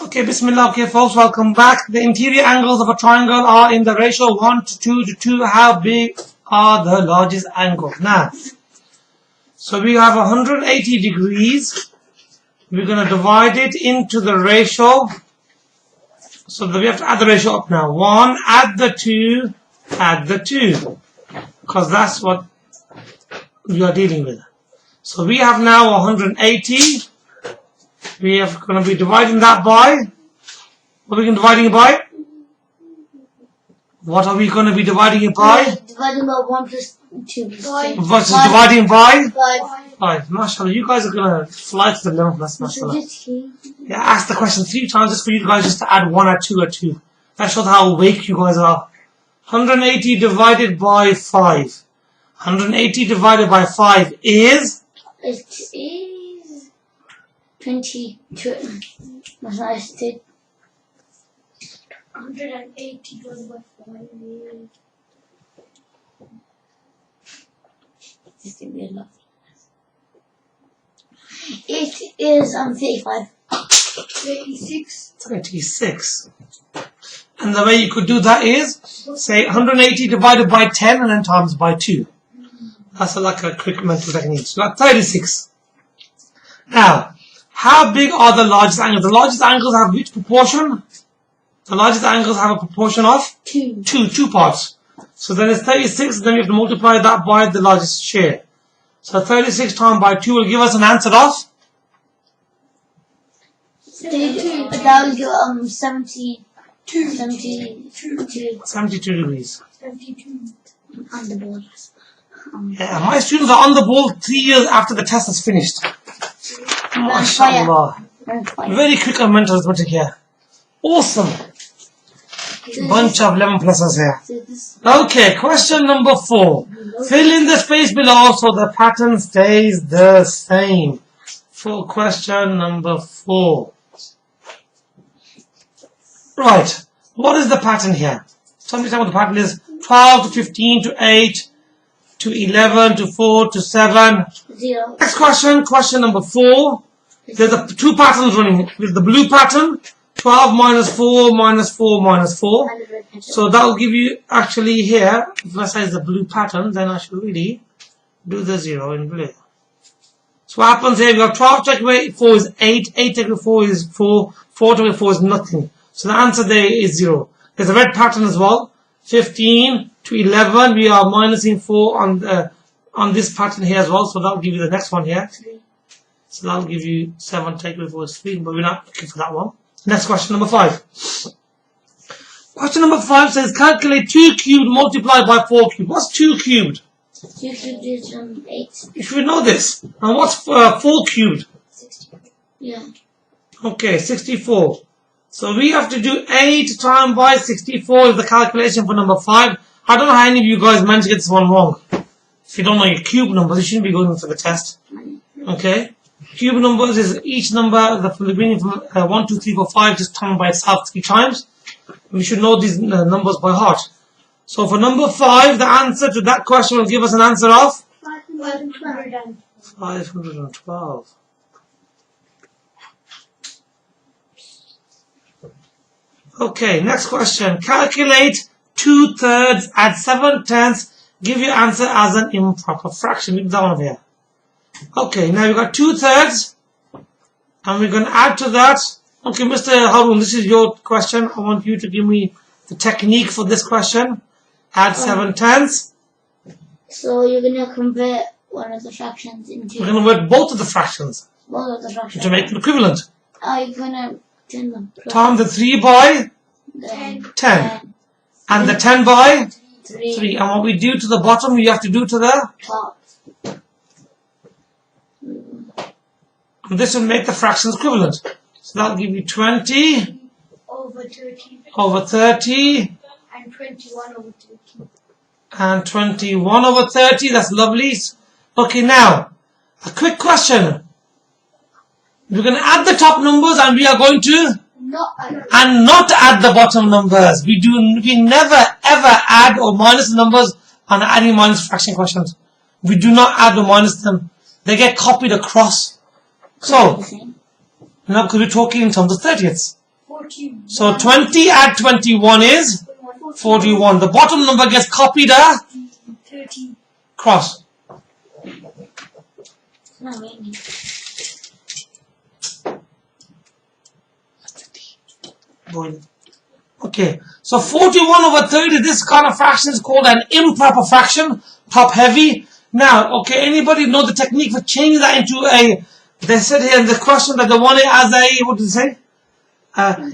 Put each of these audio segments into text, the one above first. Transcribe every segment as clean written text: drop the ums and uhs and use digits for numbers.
Okay, Bismillah. Okay, folks, welcome back. The interior angles of a triangle are in the ratio 1 to 2 to 2. How big are the largest angles? Now, so we have 180 degrees. We're going to divide it into the ratio. So that we have to add the ratio up now. 1, add the 2, add the 2. Because that's what we are dealing with. So we have now 180. We are going to be dividing that by, what are we going to be dividing it by? What are we going to be dividing it by? Dividing by 1 plus 2. Versus dividing by? 5. MashaAllah, you guys are going to fly to the 11th plus, MashaAllah. Yeah, ask the question 3 times just for you guys just to add 1 or 2 or 2. That shows how awake you guys are. 180 divided by 5. 180 divided by 5 is? It is 22. That's what I said. 180 divided by 5 is... This is going to be a lot. It is 35. 36. 36. And the way you could do that is, say 180 divided by 10 and then times by 2. That's like a quick mental technique. So that's 36. Now, how big are the largest angles? The largest angles have which proportion? The largest angles have a proportion of? 2. 2 parts. So then it's 36, then you have to multiply that by the largest share. So 36 times by 2 will give us an answer of? 72. That will give 72. 72 degrees. 72. On the ball. Yeah, my students are on the ball 3 years after the test is finished. MashaAllah. Very quick on mental arithmetic here. Awesome. Bunch of 11 pluses here. Okay, question number 4. Fill in the space below so the pattern stays the same. For question number 4. Right. What is the pattern here? Somebody tell me what the pattern is. 12 to 15 to 8 to 11 to 4 to 7. 0. Next question. Question number 4. There's 2 patterns running. There's the blue pattern. 12 minus 4 minus 4 minus 4. So that will give you actually here, if I say the blue pattern, then I should really do the 0 in blue. So what happens here, we have 12 take away 4 is 8, 8 take away 4 is 4, 4 take away 4 is nothing. So the answer there is 0. There's a red pattern as well. 15 to 11, we are minusing 4 on this pattern here as well. So that will give you the next one here. So that will give you 7 take away 4 is 3, but we're not looking for that one. Next question, number 5. Question number 5 says calculate 2 cubed multiplied by 4 cubed. What's 2 cubed? 2 cubed is 8. You should know this. And what's 4 cubed? 64. Yeah. Okay, 64. So we have to do 8 times by 64 is the calculation for number 5. I don't know how any of you guys managed to get this one wrong. If you don't know your cube numbers, you shouldn't be going for the test. Okay? Cube numbers is each number from the beginning from 1, 2, 3, 4, 5 just times by itself 3 times. We should know these numbers by heart. So for number 5, the answer to that question will give us an answer of 512. Okay, next question. Calculate 2/3 add 7/10. Give your answer as an improper fraction. Leave that one over here. Okay, now we've got 2/3 and we're going to add to that. Okay, Mr. Harun, this is your question. I want you to give me the technique for this question. Add 7/10. So you're going to convert one of the fractions into... We're going to convert both of the fractions. Both of the fractions. To make an equivalent. You're going to turn them. Times the 3 by 10. And the 10 by 3. And what we do to the bottom, we have to do to the top. And this will make the fractions equivalent. So that will give you 20 over 30. Over 30. And 21 over 30. And 21 over 30. That's lovely. Okay, now, a quick question. We're going to add the top numbers and we are going to not add the bottom numbers. We never ever add or minus the numbers on adding minus fraction questions. We do not add or minus them. They get copied across. So, now because we're talking in terms of 30ths. So 20 add 21 is 41. The bottom number gets copied a 30. cross. Not me. Okay, so 41 over 30, this kind of fraction is called an improper fraction, top heavy. Now, okay, anybody know the technique for changing that into a, they said here in the question that they want it as a, what did they say?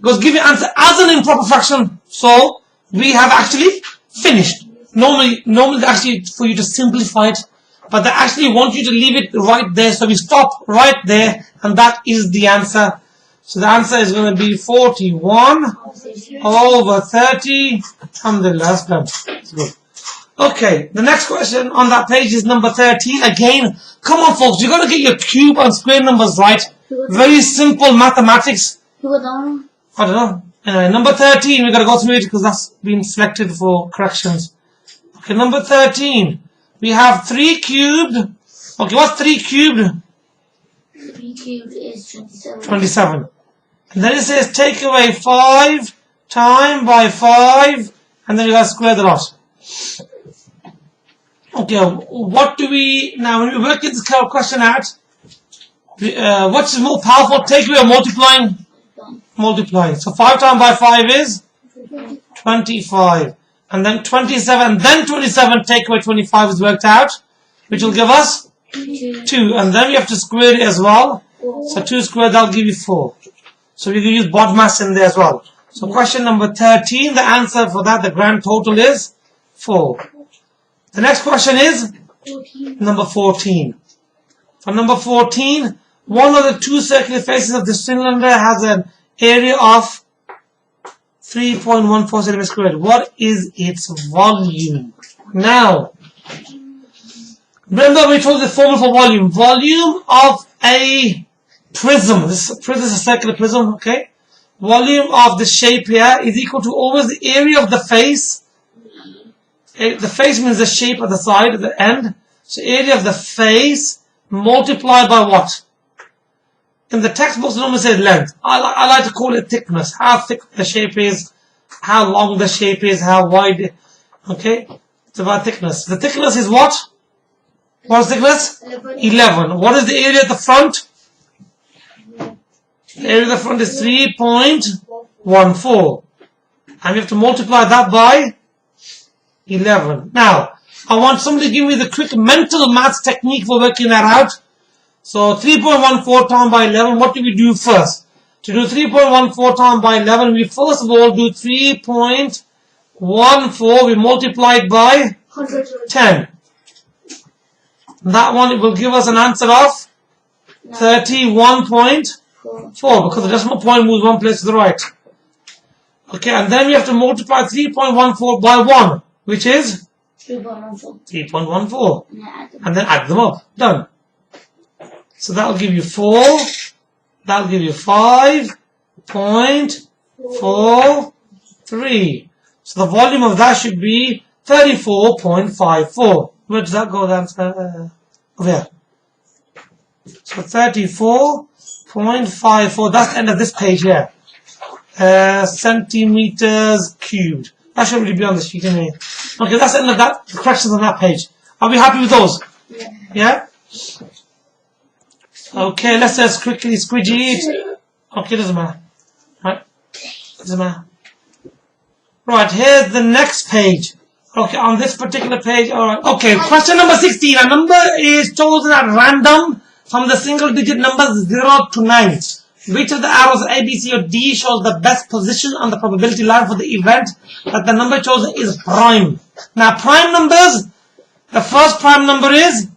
Goes give your answer as an improper fraction. So, we have actually finished. Normally actually for you to simplify it, but they actually want you to leave it right there. So we stop right there, and that is the answer. So the answer is going to be 41 over 30. Alhamdulillah, that's done. That's good. Okay, the next question on that page is number 13. Again, come on folks, you got to get your cube and square numbers right. Very simple mathematics. I don't know. Anyway, number 13, we got to go through it because that's been selected for corrections. Okay, number 13. We have 3 cubed. Okay, what's 3 cubed? 3 cubed is 27. 27. And then it says take away 5 times by 5, and then you got to square the lot. Okay, what do we, now when we work this question out, what's more powerful, take away or multiplying? Multiplying. So 5 times by 5 is 25. And then 27, then 27 take away 25 is worked out, which will give us 2. And then we have to square it as well. So 2 squared, that'll give you 4. So we can use BODMAS in there as well. So question number 13, the answer for that, the grand total is 4. The next question is number 14. For number 14, one of the 2 circular faces of the cylinder has an area of 3.14 centimeters squared. What is its volume? Now, remember we told the formula for volume. Volume of a prism. This prism is a circular prism, okay? Volume of the shape here is equal to always the area of the face. The face means the shape of the side, the end. So area of the face multiplied by what? In the textbooks, it normally says length. I like to call it thickness. How thick the shape is, how long the shape is, how wide. Okay? It's about thickness. The thickness is what? What is thickness? 11. What is the area at the front? The area of the front is 3.14. And we have to multiply that by 11. Now, I want somebody to give me the quick mental maths technique for working that out. So 3.14 times by 11, what do we do first? To do 3.14 times by 11, we first of all do 3.14, we multiply it by 10. That one, it will give us an answer of 31.4, because the decimal point moves one place to the right. Okay, and then we have to multiply 3.14 by 1, which is 3.14. And then add them up. Done. So that will give you 4. That will give you 5.43. So the volume of that should be 34.54. Where does that go down? Over here. So 34.54. That's the end of this page here. Centimeters cubed. That should really be on the sheet anyway. Okay, that's the end of that. The questions on that page. Are we happy with those? Yeah? Okay, let's just quickly squidgy it. Okay, doesn't matter. Right? Doesn't matter. Right, here's the next page. Okay, on this particular page, alright. Okay, question number 16. A number is chosen at random from the single digit numbers 0 to 9. Which of the arrows A, B, C or D shows the best position on the probability line for the event that the number chosen is prime? Now, prime numbers, the first prime number is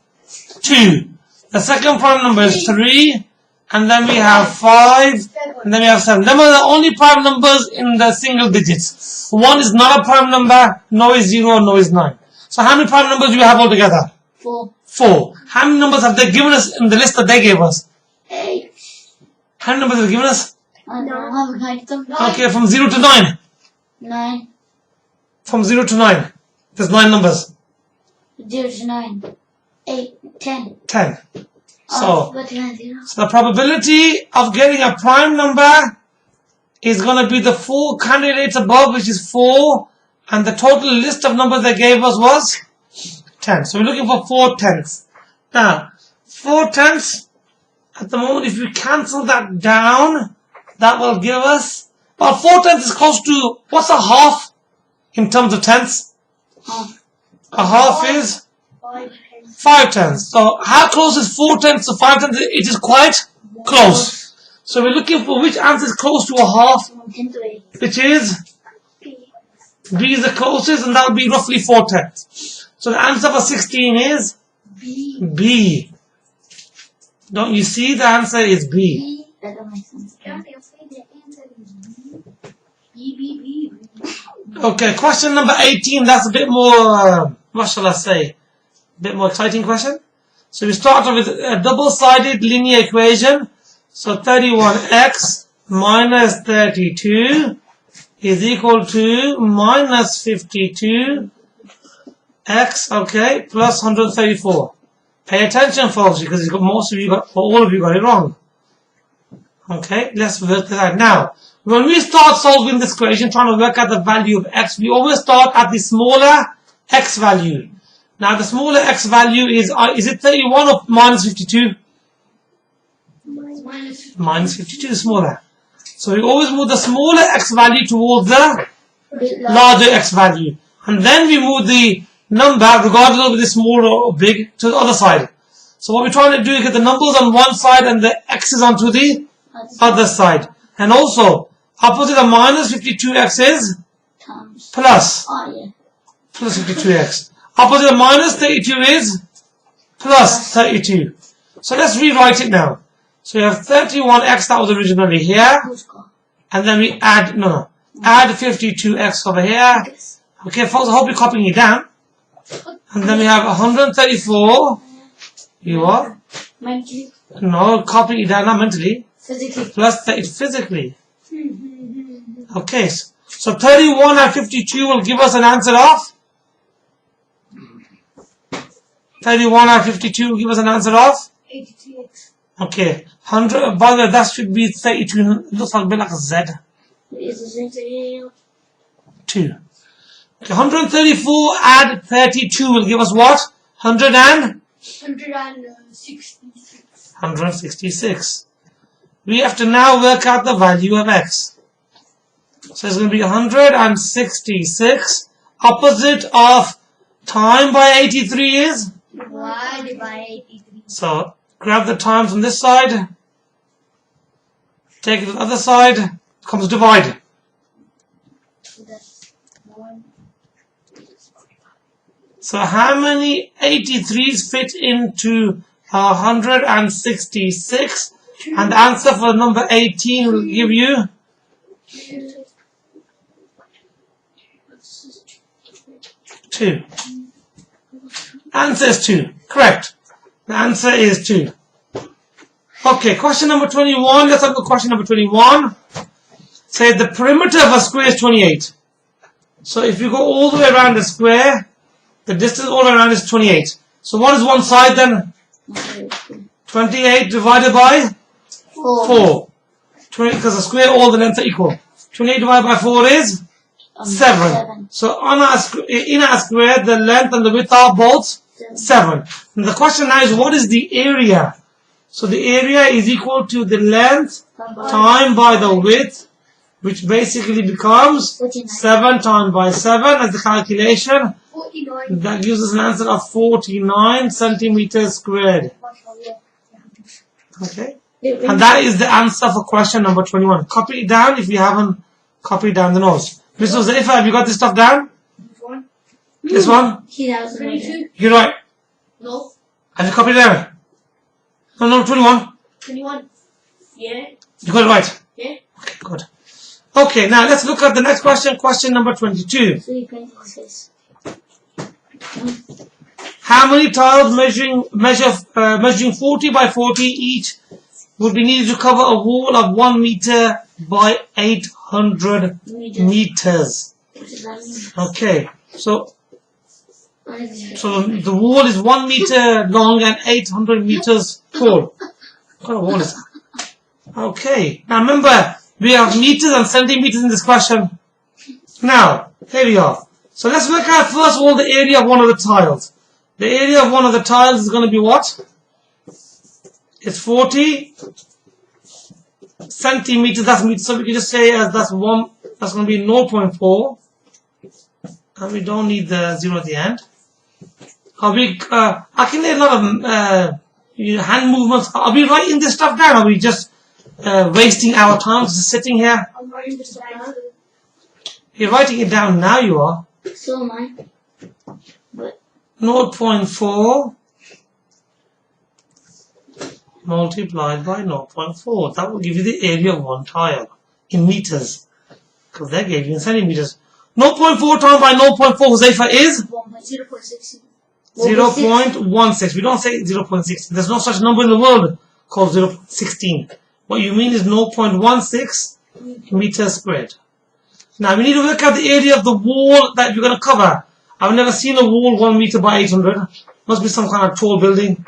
2. The second prime number is 3. And then we have 5. And then we have 7. Them are the only prime numbers in the single digits. 1 is not a prime number, no is 0, no is 9. So how many prime numbers do we have altogether? 4. 4. How many numbers have they given us in the list that they gave us? 8. How many numbers have they given us? I haven't counted them. Okay, from 0 to 9. 9. From 0 to 9. There's 9 numbers. 0 to 9. 8. 10. 10. Oh, So the probability of getting a prime number is going to be the 4 candidates above, which is 4, and the total list of numbers they gave us was 10. So we're looking for 4 tenths. Now, 4 tenths, at the moment, if we cancel that down, that will give us, well, 4 tenths is close to, what's a half in terms of tenths? Half. A half is 5 5 tenths. So how close is 4 tenths to 5 tenths? It is quite close. So we're looking for which answer is close to a half, which is B is the closest, and that will be roughly 4 tenths. So the answer for 16 is B. Don't you see? The answer is B. That don't make sense. Okay, question number 18. That's a bit more, what shall I say? A bit more exciting question. So we start off with a double-sided linear equation. So 31x minus 32 is equal to minus 52x, okay, plus 134. Pay attention, folks, because most of you got, or all of you got it wrong. Okay, let's work that out. Now, when we start solving this equation, trying to work out the value of x, we always start at the smaller x value. Now, the smaller x value is it 31 or minus 52? Minus 52 is smaller. So we always move the smaller x value towards the larger x value. And then we move the number, regardless of whether it's small or big, to the other side. So what we're trying to do is get the numbers on one side and the x's onto the other side. And also, opposite of minus 52x is plus. Plus 52x. Opposite of minus 32 is plus 32. So let's rewrite it now. So you have 31x that was originally here. And then we add 52x over here. Okay, folks, I hope you're copying it down. And then we have 134. You are? Mentally. No, copy it down, not mentally. Physically. Plus 30 physically. Okay, so 31 and 52 will give us an answer of 31 and 52 will give us an answer of 83x. Okay, 100. By the way, that should be 32. It looks like a bit like a Z. Is the same thing? 2. Okay, 134 add 32 will give us what? 166. 166. We have to now work out the value of x. So it's going to be 166. Opposite of time by 83 is? Divided by 83. So grab the time from this side. Take it to the other side. Comes divide. So how many 83s fit into 166? And the answer for number 18 will give you 2. Answer is 2. Correct. The answer is 2. Okay, question number 21. Let's have a question number 21. Say the perimeter of a square is 28. So if you go all the way around the square, the distance all around is 28. So what is one side then? 28 divided by 4. 20, because the square, all the lengths are equal. 28 divided by 4 is 7. So on in our square, the length and the width are both 7. And the question now is, what is the area? So the area is equal to the length times by the width, which basically becomes 7 times by 7 as the calculation. 49. That gives us an answer of 49 centimeters squared. Okay. And that is the answer for question number 21. Copy it down if you haven't copied down the notes. Mr. Zaifa, have you got this stuff down? This one? You're right. No. Have you copied it down? No, no, 21. 21. Yeah. You got it right? Yeah. Okay, good. Okay, now let's look at the next question, question number 22. How many tiles measuring 40 by 40 each would be needed to cover a wall of 1 meter by 800 meters? Okay, so the wall is 1 meter long and 800 meters tall. What kind of wall is that? Okay, now remember, We have meters and centimeters in this question. Now, here we are. So let's work out first of all the area of one of the tiles. The area of one of the tiles is going to be what? It's 40 centimeters. That's meters. So we can just say as that's going to be 0.4. And we don't need the 0 at the end. I can need a lot of hand movements. Are we writing this stuff down? Or are we just wasting our time just sitting here? I'm writing this down. You're writing it down now, you are. So am I. But 0.4 multiplied by 0.4. That will give you the area of one tile in meters. Because they gave you in centimeters. 0.4 times by 0.4, Huzaifa, is 0.16. 0.16. We don't say 0.6. There's no such number in the world called 0.16. What you mean is 0.16 meters squared. Now we need to work out the area of the wall that you're going to cover. I've never seen a wall 1 meter by 800. Must be some kind of tall building.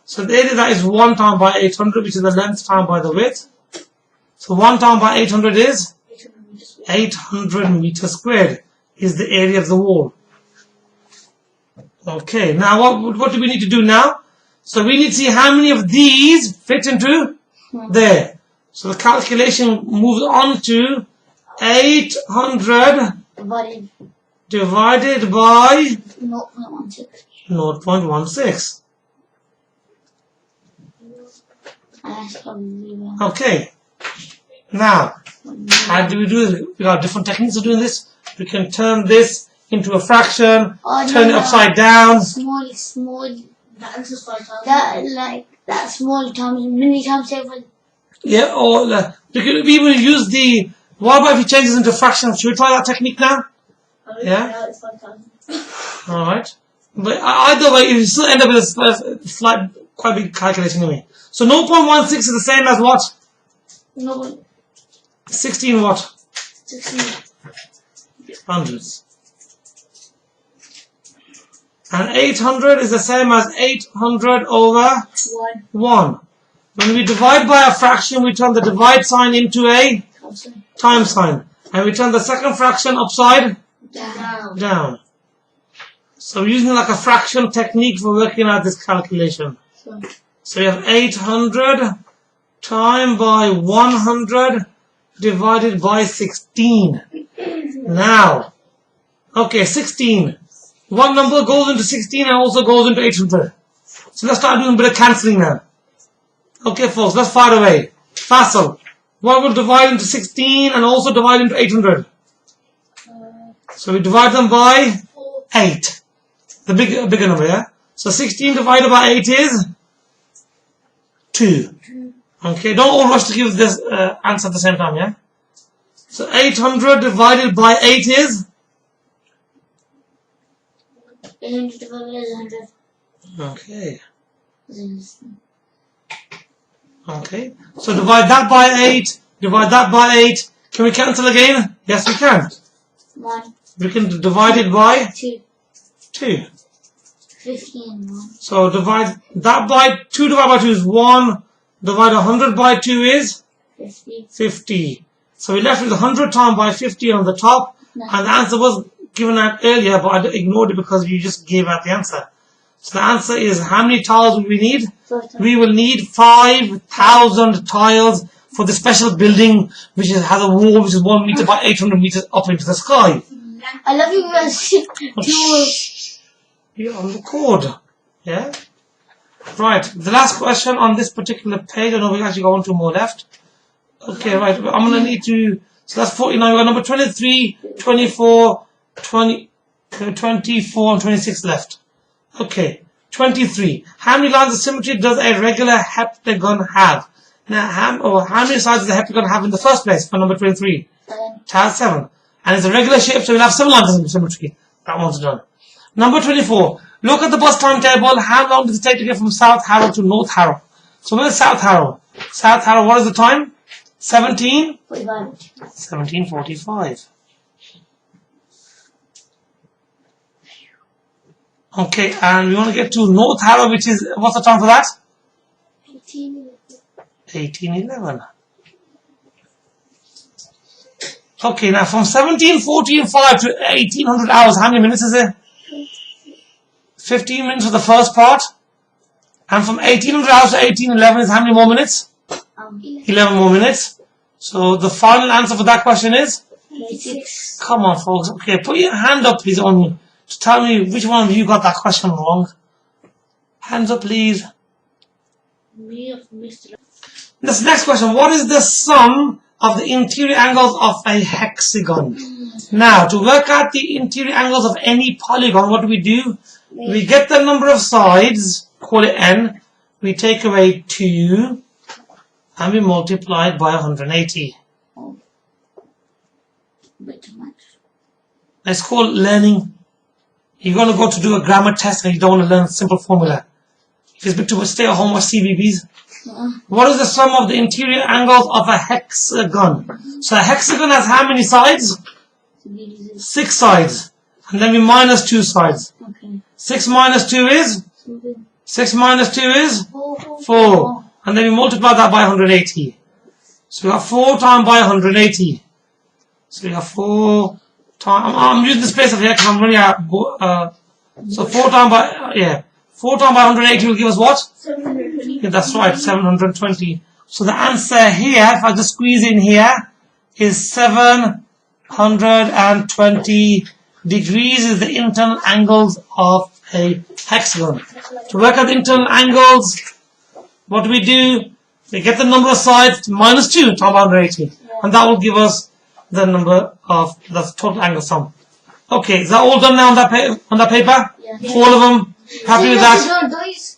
So the area that is 1 times by 800, which is the length times by the width. So 1 times by 800 is 800 meters squared is the area of the wall. Okay, now what do we need to do now? So we need to see how many of these fit into there. So the calculation moves on to 800 divided by 0.16. 0.16. That's probably wrong. Okay. Now, how do we do this? We got different techniques of doing this. We can turn this into a fraction, turn it upside down. Small. That answers 5,000. That small times, many times 7. Yeah, or we will use the. What about if we change this into fractions? Should we try that technique now? Yeah. It's 5,000. All right. But either way, you still end up with a slight, quite big calculation anyway. So 0.16 is the same as what? No. 16 what? 16. Hundreds. And 800 is the same as 800 over 1. When we divide by a fraction, we turn the divide sign into a time sign. And we turn the second fraction upside down. So we're using like a fraction technique for working out this calculation. So we have 800 times by 100 divided by 16. Now, okay, 16. One number goes into 16 and also goes into 800. So let's start doing a bit of cancelling now. Okay, folks, let's fire away. Faisal. What will divide into 16 and also divide into 800? So we divide them by 8. The bigger number, yeah? So 16 divided by 8 is 2. Okay, don't all rush to give this answer at the same time, yeah? So 800 divided by 8 is? 800 divided by 100. Okay. Okay. So divide that by 8. Divide that by 8. Can we cancel again? Yes, we can. 1. We can divide it by 2. 15. 1. So divide that by 2 divided by 2 is 1. Divide 100 by 2 is 50. So we left with 100 times by 50 on the top. And the answer was given out earlier, but I ignored it because you just gave out the answer. So the answer is, how many tiles will we need? We will need 5,000 tiles for the special building which has a wall which is 1 meter by 800 meters up into the sky. I love you guys. You're on the code. Yeah? Right. The last question on this particular page. I know we actually got 1, 2 more left. Okay, right. I'm going to need to. So that's 49. We've got number 23, 24, 24, and 26 left. Okay. 23. How many lines of symmetry does a regular heptagon have? Now, how many sides does the heptagon have in the first place for number 23? 7. It has 7. And it's a regular shape, so we'll have 7 lines of symmetry. That one's done. Number 24. Look at the bus timetable. How long does it take to get from South Harrow to North Harrow? So where's South Harrow? South Harrow, what is the time? 17:45. Okay, and we want to get to North Harrow, which is, what's the time for that? 18:11. Okay, now from 17:14:05 to 1800 hours, how many minutes is it? 15 minutes for the first part. And from 1800 hours to 1811 is how many more minutes? 11 more minutes. So the final answer for that question is? 86. Come on, folks. Okay, put your hand up, please, on you. To tell me which one of you got that question wrong. Hands up, please. Me of Mr. This next question. What is the sum of the interior angles of a hexagon? Now, to work out the interior angles of any polygon, what do? We get the number of sides, call it n, we take away 2, and we multiply it by 180. Oh. Bit too much. It's called learning. You're going to go to do a grammar test and you don't want to learn simple formula. If it's bit too much, stay at home or CBBS. What is the sum of the interior angles of a hexagon? So a hexagon has how many sides? 6 sides. And then we minus 2 sides. Okay. 6 minus 2 is? 6 minus 2 is? 4. And then we multiply that by 180. So we got 4 times by 180. So we got 4 times, I'm using the space of here because I'm running out. So 4 times by, 4 times by 180 will give us what? 720. Yeah, that's right, 720. So the answer here, if I just squeeze in here, is 720 degrees is the internal angles of a hexagon. To work out the internal angles, what do? We get the number of sides minus 2 times 180. And that will give us the number of the total angle sum. Okay, is that all done now on that paper? Yeah. All of them? Happy with that? Guys,